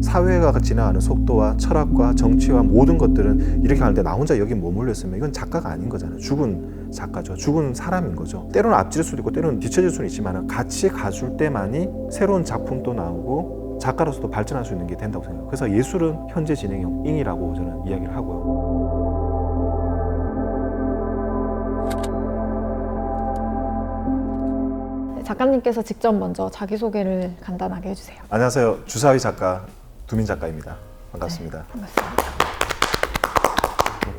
사회가 지나가는 속도와 철학과 정치와 모든 것들은 이렇게 하는데 나 혼자 여기 머물러 있으면 이건 작가가 아닌 거잖아요. 죽은 작가죠. 죽은 사람인 거죠. 때로는 앞질 수도 있고 때로는 뒤처질 수는 있지만 같이 가줄 때만이 새로운 작품도 나오고 작가로서도 발전할 수 있는 게 된다고 생각해요. 그래서 예술은 현재 진행형이라고 저는 이야기를 하고요. 작가님께서 직접 먼저 자기소개를 간단하게 해주세요. 안녕하세요. 주사위 작가 두민 작가입니다. 반갑습니다. 네, 반갑습니다.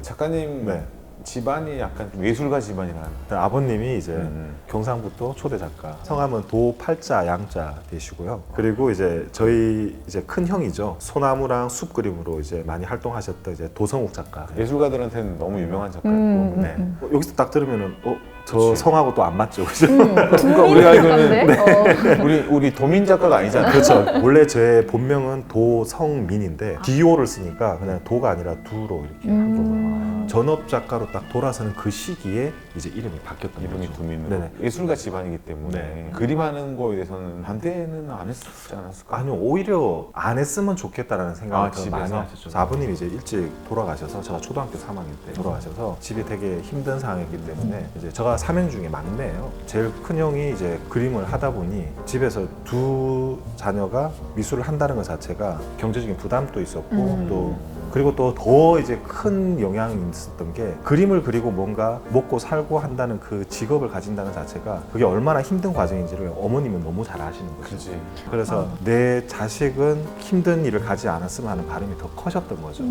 작가님 네. 집안이 약간 예술가 집안이라는. 아버님이 이제 경상북도 초대 작가. 성함은 도팔자 양자 되시고요. 그리고 이제 저희 이제 큰 형이죠. 소나무랑 숲 그림으로 이제 많이 활동하셨던 이제 도성욱 작가. 예술가들한테는 너무 유명한 작가였고. 네. 여기서 딱 들으면은 저 성하고 또 안 맞죠, 그죠? 우리가 알기로는 네. 우리 도민 작가가 아니잖아요. 그렇죠. 원래 제 본명은 도성민인데 디오를 쓰니까 그냥 도가 아니라 두로 이렇게 한 거고요. 전업 작가로 딱 돌아서는 그 시기에 이제 이름이 바뀌었던 이름이 거죠. 도민으로. 네네. 예술가 집안이기 때문에 네. 그림하는 거에 대해서는 반대는 안 했지 않았을까? 아니요, 오히려 안 했으면 좋겠다라는 생각을 더 많이 집에서? 하셨죠. 그래서 아버님이 이제 일찍 돌아가셔서 제가 초등학교 3학년 때 돌아가셔서 집이 되게 힘든 상황이기 때문에 이제 제가 3형 중에 막내예요. 제일 큰 형이 이제 그림을 하다 보니 집에서 두 자녀가 미술을 한다는 것 자체가 경제적인 부담도 있었고 또 그리고 또 더 이제 큰 영향이 있었던 게 그림을 그리고 뭔가 먹고 살고 한다는 그 직업을 가진다는 자체가 그게 얼마나 힘든 과정인지를 어머님은 너무 잘 아시는 거죠. 그렇지. 그래서 내 자식은 힘든 일을 가지 않았으면 하는 바람이 더 커졌던 거죠.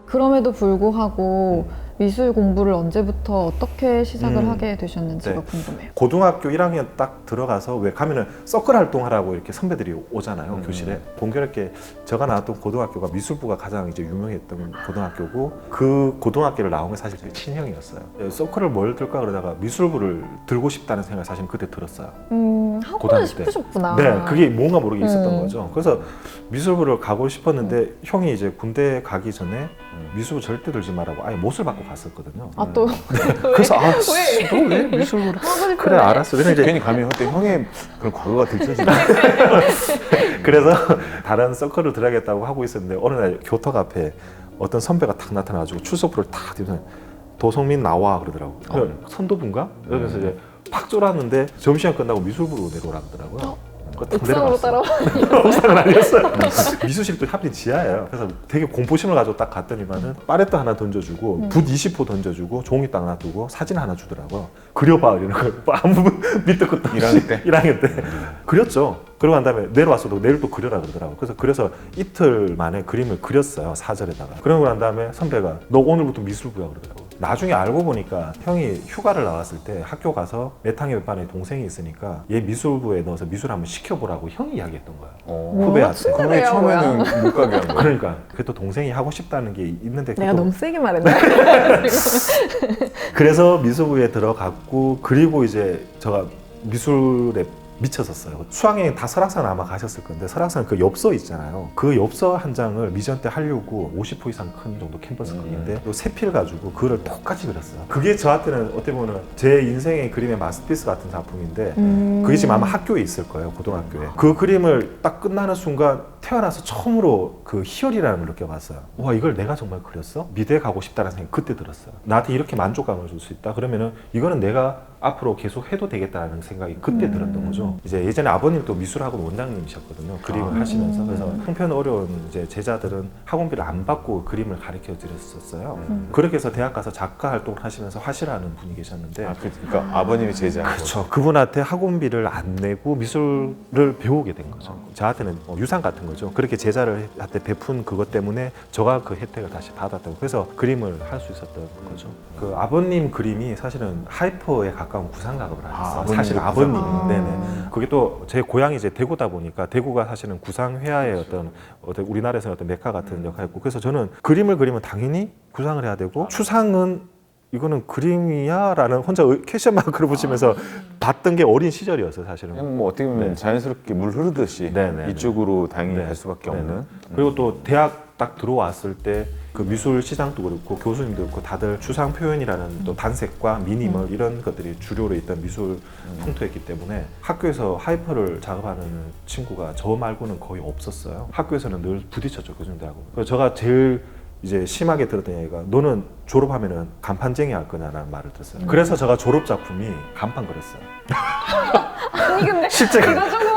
그럼에도 불구하고 미술 공부를 언제부터 어떻게 시작을 하게 되셨는지가 네. 궁금해요. 고등학교 1학년 딱 들어가서 왜 가면은 서클 활동하라고 이렇게 선배들이 오잖아요. 교실에. 동교롭게 제가 나왔던 고등학교가 미술부가 가장 이제 유명했던 고등학교고 그 고등학교를 나온 게 사실 제 친형이었어요. 서클을 뭘 들까 그러다가 미술부를 들고 싶다는 생각을 사실 그때 들었어요. 하고는 고등학교 때. 싶으셨구나. 네, 그게 뭔가 모르게 있었던 거죠. 그래서 미술부를 가고 싶었는데 형이 이제 군대 가기 전에 미술부 절대 들지 말라고 아예 못을 받고 갔었거든요. 아 또 그래서 왜? 너 왜 미술부를 하고 싶은데. 그래 알았어. 근데 이제 괜히 가면 그때 형의 그런 과거가 들춰지네. 그래서 다른 서클을 들어야겠다고 하고 있었는데 어느 날 교탁 앞에 어떤 선배가 탁 나타나가지고 출석부를 탁 들면서 도성민 나와 그러더라고. 선도부인가? 그래서 이제 팍 쫄았는데 점심시간 끝나고 미술부로 내려오라 그러더라고요. 옥상으로 따라와. 옥상은 아니었어요. 미술실도 하필 지하예요. 그래서 되게 공포심을 가지고 딱 갔더니만은 파레트 하나 던져주고 붓 20호 던져주고 종이 딱 놔두고 사진 하나 주더라고요. 그려봐 이러는 거 아무 밑도 끝도 없이 1학년 때? 1학년 때 그렸죠. 그러고 난 다음에 내려왔어도 내일 또 그려라 그러더라고요. 그래서 이틀 만에 그림을 그렸어요. 사절에다가. 그러고 난 다음에 선배가 너 오늘부터 미술부야 그러더라고요. 나중에 알고 보니까 형이 휴가를 나왔을 때 학교 가서 몇 학년 몇 반에 동생이 있으니까 얘 미술부에 넣어서 미술 한번 시켜보라고 형이 이야기했던 거예요. 후배한테. 그러면 처음에는 못 가게 한 거야. 그러니까 그게 또 동생이 하고 싶다는 게 있는데 내가 또 너무 세게 말했네. 그래서 미술부에 들어갔고 그리고 이제 제가 미술에 미쳤었어요. 수학여행 다 설악산 아마 가셨을 건데 설악산 그 엽서 있잖아요. 그 엽서 한 장을 미전 때 하려고 50호 이상 큰 정도 캔버스 크기인데 또 세필 가지고 그거를 똑같이 그렸어요. 그게 저한테는 어떻게 보면 제 인생의 그림의 마스터피스 같은 작품인데 그게 지금 아마 학교에 있을 거예요. 고등학교에. 그 그림을 딱 끝나는 순간 태어나서 처음으로 그 희열이라는 걸 느껴봤어요. 와 이걸 내가 정말 그렸어? 미대에 가고 싶다는 생각이 그때 들었어요. 나한테 이렇게 만족감을 줄 수 있다? 그러면은 이거는 내가 앞으로 계속 해도 되겠다는 생각이 그때 들었던 거죠. 이제 예전에 아버님도 미술학원 원장님이셨거든요. 그림을 하시면서. 그래서 형편 어려운 이제 제자들은 학원비를 안 받고 그림을 가르쳐 드렸었어요. 그렇게 해서 대학 가서 작가 활동을 하시면서 화실하는 분이 계셨는데 그러니까 아버님이 제자. 그렇죠. 그분한테 학원비를 안 내고 미술을 배우게 된 거죠. 저한테는 유산 같은 거죠. 그렇게 제자들한테 베푼 그것 때문에 제가 그 혜택을 다시 받았다고. 그래서 그림을 할 수 있었던 거죠. 그 아버님 그림이 사실은 하이퍼에 가까운 구상 작업을 하셨어요. 사실 아버님. 네네. 그게 또 제 고향이 이제 대구다 보니까 대구가 사실은 구상 회화의 어떤 우리나라에서는 어떤 메카 같은 역할이었고 그래서 저는 그림을 그리면 당연히 구상을 해야 되고 추상은 이거는 그림이야? 라는 혼자 퀘션 마크를 붙이면서 봤던 게 어린 시절이었어요, 사실은. 그냥 뭐 어떻게 보면 자연스럽게 물 흐르듯이 네네. 이쪽으로 당연히 네. 갈 수밖에 네네. 없는. 그리고 또 대학 딱 들어왔을 때 그 미술 시장도 그렇고 교수님도 그렇고 다들 추상 표현이라는 또 단색과 미니멀 이런 것들이 주류로 있던 미술 풍토였기 때문에 학교에서 하이퍼를 작업하는 친구가 저 말고는 거의 없었어요. 학교에서는 늘 부딪혔죠, 교수님들하고. 그래서 제가 제일 이제 심하게 들었던 얘기가 너는 졸업하면은 간판쟁이 할 거냐라는 말을 들었어요. 그래서 제가 졸업 작품이 간판 그렸어요. 아니 근데 실제가 이거 조금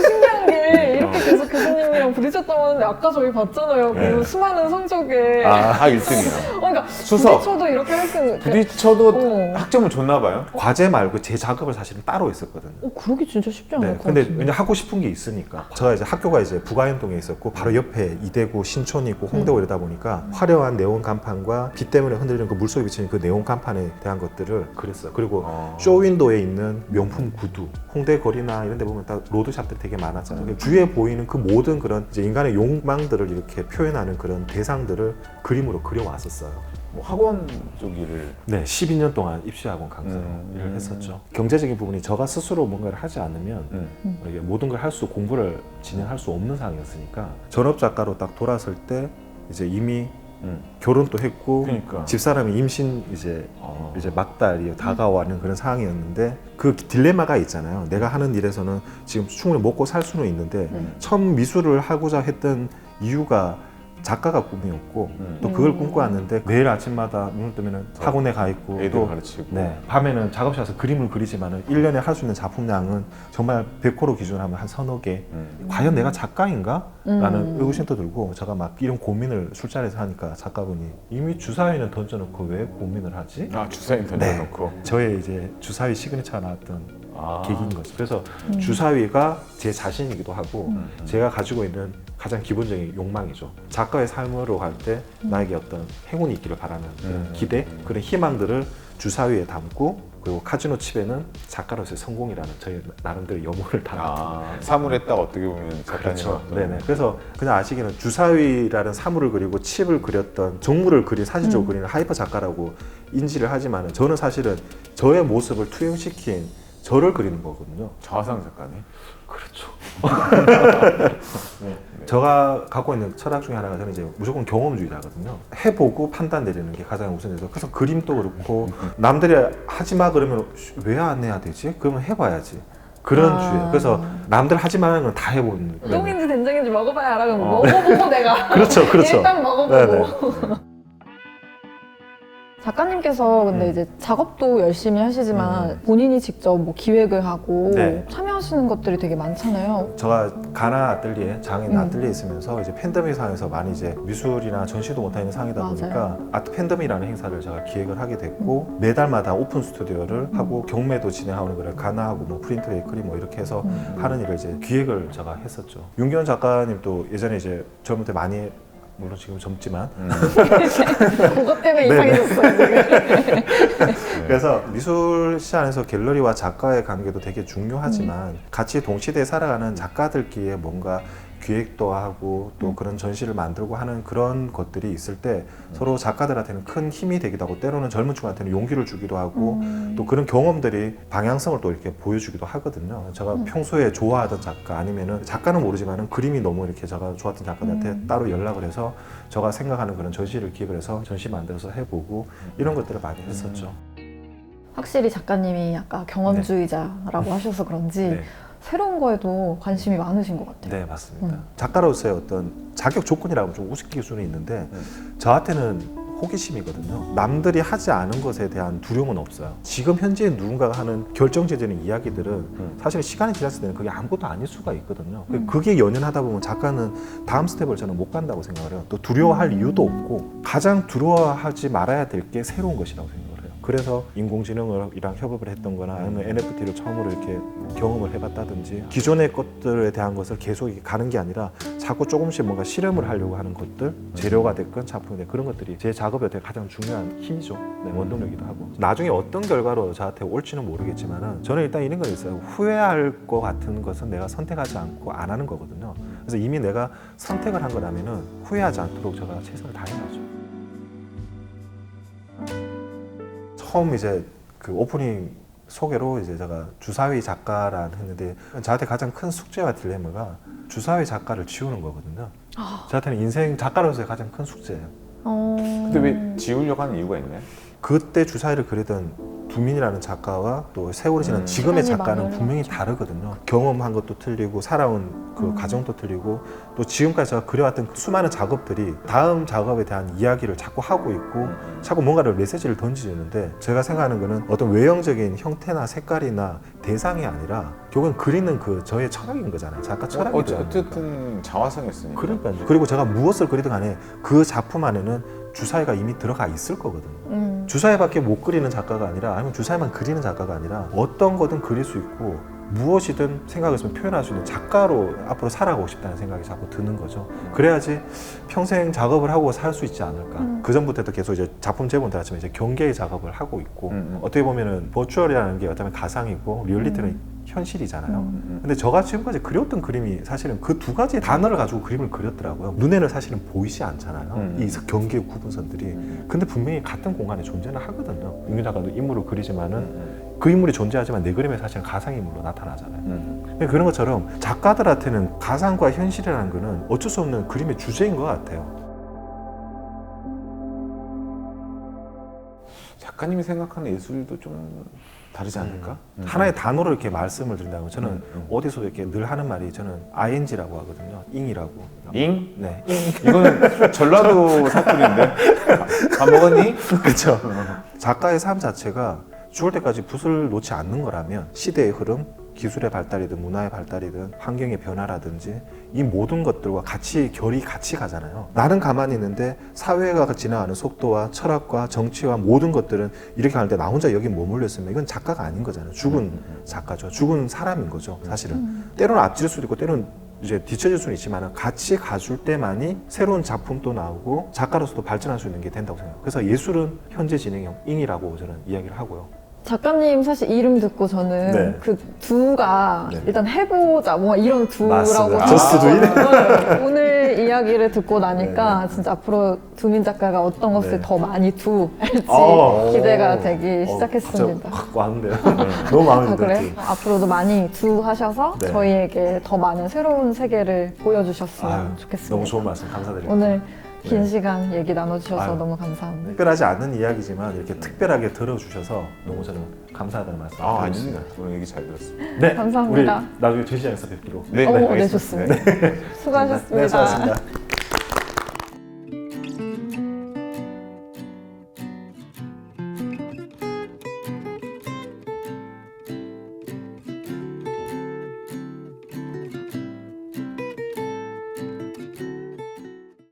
신기한 게 이렇게 계속 교수님이랑 부딪혔다고 하는데 아까 저희 봤잖아요. 그 수많은 성적에 다 1등이에요. 그러니까 수석. 부딪혀도 이렇게 할 수 있는 부딪혀도 학점을 줬나 봐요. 과제 말고 제 작업을 사실은 따로 했었거든요. 그러기 진짜 쉽지 않을 네, 것 근데 같은데. 왜냐 하고 싶은 게 있으니까. 제가 이제 학교가 이제 부가연동에 있었고 바로 옆에 이대구, 신촌이고 홍대고 이러다 보니까 화려한 네온 간판과 빛 때문에 흔들리는 그 물속에 비치는 그 네온 간판에 대한 것들을 그렸어요. 그리고 쇼윈도에 있는 명품 구두, 홍대 거리나 이런 데 보면 딱 로드샵들 되게 많았잖아요. 주위에 보이는 그 모든 그런 이제 인간의 욕망들을 이렇게 표현하는 그런 대상들을 그림으로 그려왔었어요. 뭐 학원 쪽 일을 네, 12년 동안 입시학원 강사 일을 했었죠. 경제적인 부분이 제가 스스로 뭔가를 하지 않으면 이게 모든 걸 할 수, 공부를 진행할 수 없는 상황이었으니까 전업 작가로 딱 돌아설 때 이제 이미 결혼도 했고 그러니까. 집사람이 임신 이제 막달이 다가와는 그런 상황이었는데 그 딜레마가 있잖아요. 내가 하는 일에서는 지금 충분히 먹고 살 수는 있는데 처음 미술을 하고자 했던 이유가 작가가 꿈이었고 또 그걸 꿈꿔왔는데 매일 아침마다 눈을 뜨면 학원에 가 있고 애들 또 가르치고 네, 밤에는 작업실 와서 그림을 그리지만은 1년에 할 수 있는 작품량은 정말 100호로 기준하면 한 서너 개. 과연 내가 작가인가? 라는 의구심도 들고 제가 막 이런 고민을 술자리에서 하니까 작가분이 이미 주사위는 던져놓고 왜 고민을 하지? 주사위 던져놓고 저의 이제 주사위 시그니처가 나왔던 계기인 거죠. 그래서 주사위가 제 자신이기도 하고 제가 가지고 있는 가장 기본적인 욕망이죠. 작가의 삶으로 갈 때 나에게 어떤 행운이 있기를 바라는 그런 기대, 그런 희망들을 주사위에 담고 그리고 카지노 칩에는 작가로서의 성공이라는 저희 나름대로 염원을 담았던 사물에 딱 어떻게 보면 작가님 그렇죠. 네네. 그래서 그냥 아시기는 주사위라는 사물을 그리고 칩을 그렸던 정물을 그린 사진적으로 그리는 하이퍼 작가라고 인지를 하지만 저는 사실은 저의 모습을 투영시킨 저를 그리는 거거든요. 자화상 작가네. 그렇죠. 제가 갖고 있는 철학 중에 하나가 저는 이제 무조건 경험주의자거든요. 해보고 판단 내리는 게 가장 우선해서 그래서 그림도 그렇고 남들이 하지 마 그러면 왜 안 해야 되지? 그러면 해봐야지. 그런 주의예요. 그래서 남들 하지 말라는 건 다 해보는. 똥인지 된장인지 먹어봐야 알아. 그럼 먹어보고 내가 그렇죠, 그렇죠. 일단 먹어보고. 네네. 작가님께서 근데 이제 작업도 열심히 하시지만 본인이 직접 뭐 기획을 하고 네. 참여하시는 것들이 되게 많잖아요. 제가 가나 아뜰리에 장인 아뜰리에 있으면서 이제 팬데믹 상에서 많이 이제 미술이나 전시도 못하는 상이다 맞아요. 보니까 아트 팬데믹이라는 행사를 제가 기획을 하게 됐고 매달마다 오픈 스튜디오를 하고 경매도 진행하는 거를 가나하고 뭐 프린트 웨이크리 뭐 이렇게 해서 하는 일을 이제 기획을 제가 했었죠. 윤기현 작가님도 예전에 이제 젊을 때 많이 물론 지금 젊지만 그것 때문에 이상해졌어요 지금. 그래서 미술 시장에서 갤러리와 작가의 관계도 되게 중요하지만 같이 동시대에 살아가는 작가들끼리의 뭔가 기획도 하고 또 그런 전시를 만들고 하는 그런 것들이 있을 때 서로 작가들한테는 큰 힘이 되기도 하고 때로는 젊은 친구한테는 용기를 주기도 하고 또 그런 경험들이 방향성을 또 이렇게 보여주기도 하거든요. 제가 평소에 좋아하던 작가 아니면은 작가는 모르지만은 그림이 너무 이렇게 제가 좋았던 작가들한테 따로 연락을 해서 제가 생각하는 그런 전시를 기획을 해서 전시 만들어서 해보고 이런 것들을 많이 했었죠. 확실히 작가님이 아까 경험주의자라고 하셔서 그런지 네. 새로운 거에도 관심이 많으신 것 같아요. 네, 맞습니다. 작가로서의 어떤 자격 조건이라고 좀 우습게 수는 있는데 저한테는 호기심이거든요. 남들이 하지 않은 것에 대한 두려움은 없어요. 지금 현재 누군가가 하는 결정지어지는 이야기들은 사실 시간이 지났을 때는 그게 아무것도 아닐 수가 있거든요. 그게 연연하다 보면 작가는 다음 스텝을 저는 못 간다고 생각을 해요. 또 두려워할 이유도 없고 가장 두려워하지 말아야 될 게 새로운 것이라고 생각을 해요. 그래서 인공지능이랑 협업을 했던 거나 아니면 NFT를 처음으로 이렇게 경험을 해봤다든지 기존의 것들에 대한 것을 계속 가는 게 아니라 자꾸 조금씩 뭔가 실험을 하려고 하는 것들 재료가 됐건 작품이 됐건 그런 것들이 제 작업에 되게 가장 중요한 힘이죠. 네, 원동력이기도 하고 나중에 어떤 결과로 저한테 올지는 모르겠지만 저는 일단 이런 건 있어요. 후회할 것 같은 것은 내가 선택하지 않고 안 하는 거거든요. 그래서 이미 내가 선택을 한 거라면은 후회하지 않도록 제가 최선을 다해야죠. 처음 이제 그 오프닝 소개로 이제 제가 주사위 작가란 했는데 저한테 가장 큰 숙제와 딜레마가 주사위 작가를 지우는 거거든요. 저한테는 인생 작가로서의 가장 큰 숙제예요. 근데 왜 지우려고 하는 이유가 있나요? 그때 주사위를 그리던 두민이라는 작가와 또 세월이 지난 지금의 시간이 작가는 많으면 분명히 다르거든요. 경험한 것도 틀리고 살아온 그 과정도 틀리고 또 지금까지 제가 그려왔던 그 수많은 작업들이 다음 작업에 대한 이야기를 자꾸 하고 있고 자꾸 뭔가를 메시지를 던지는데 제가 생각하는 거는 어떤 외형적인 형태나 색깔이나 대상이 아니라 결국은 그리는 그 저의 철학인 거잖아요. 작가 철학이죠. 어쨌든 자화성이 있으니까. 그러니까요. 그리고 제가 무엇을 그리든 간에 그 작품 안에는 주사위가 이미 들어가 있을 거거든요. 주사위밖에 못 그리는 작가가 아니라 아니면 주사위만 그리는 작가가 아니라 어떤 거든 그릴 수 있고 무엇이든 생각했으면 표현할 수 있는 작가로 앞으로 살아가고 싶다는 생각이 자꾸 드는 거죠. 그래야지 평생 작업을 하고 살 수 있지 않을까. 그 전부터도 계속 이제 작품 제본 들었지만 이제 경계의 작업을 하고 있고 어떻게 보면은 버추얼이라는 게 어쩌면 가상이고 리얼리티는 현실이잖아요. 근데 제가 지금까지 그렸던 그림이 사실은 그 두 가지 단어를 가지고 그림을 그렸더라고요. 눈에는 사실은 보이지 않잖아요. 이 경계의 구분선들이. 근데 분명히 같은 공간에 존재는 하거든요. 윤규 작가도 인물을 그리지만은 그 인물이 존재하지만 내 그림에 사실은 가상 인물로 나타나잖아요. 그러니까 그런 것처럼 작가들한테는 가상과 현실이라는 거는 어쩔 수 없는 그림의 주제인 것 같아요. 작가님이 생각하는 예술도 좀 다르지 않을까? 하나의 단어로 이렇게 말씀을 드린다면 저는 어디서도 이렇게 늘 하는 말이 저는 ing라고 하거든요. ing이라고. 잉? 네. 이거는 전라도 사투리인데. 밥 먹었니? 그렇죠. 작가의 삶 자체가 죽을 때까지 붓을 놓지 않는 거라면 시대의 흐름, 기술의 발달이든 문화의 발달이든 환경의 변화라든지 이 모든 것들과 같이 결이 같이 가잖아요. 나는 가만히 있는데 사회가 지나가는 속도와 철학과 정치와 모든 것들은 이렇게 하는데 나 혼자 여기 머물러 있으면 이건 작가가 아닌 거잖아요. 죽은 작가죠. 죽은 사람인 거죠. 사실은. 때로는 앞질 수도 있고 때로는 이제 뒤처질 수는 있지만 같이 가줄 때만이 새로운 작품도 나오고 작가로서도 발전할 수 있는 게 된다고 생각해요. 그래서 예술은 현재 진행형 ing이라고 저는 이야기를 하고요. 작가님 사실 이름 듣고 저는 네. 그 두가 네. 일단 해보자 뭐 이런 두라고 맞습니다. 저스트 두인? 네. 오늘 이야기를 듣고 나니까 진짜 앞으로 두민 작가가 어떤 것을 네. 더 많이 두할지 기대가 되기 시작했습니다. 확 왔는데요. 너무 마음에 아, 들어요. 그래? 앞으로도 많이 두하셔서 네. 저희에게 더 많은 새로운 세계를 보여주셨으면 아유, 좋겠습니다. 너무 좋은 말씀 감사드립니다. 오늘 긴 네. 시간 얘기 나눠주셔서 아유. 너무 감사합니다. 특별하지 않은 이야기지만 이렇게 특별하게 들어주셔서 너무 저는 감사하다는 말씀 아, 드리겠습니다. 아닙니다. 오늘 얘기 잘 들었습니다. 네, 감사합니다. 우리 나중에 제시장에서 뵙기로. 네, 네, 알겠습니다. 좋습니다. 수고하셨습니다. 네, 수고하셨습니다.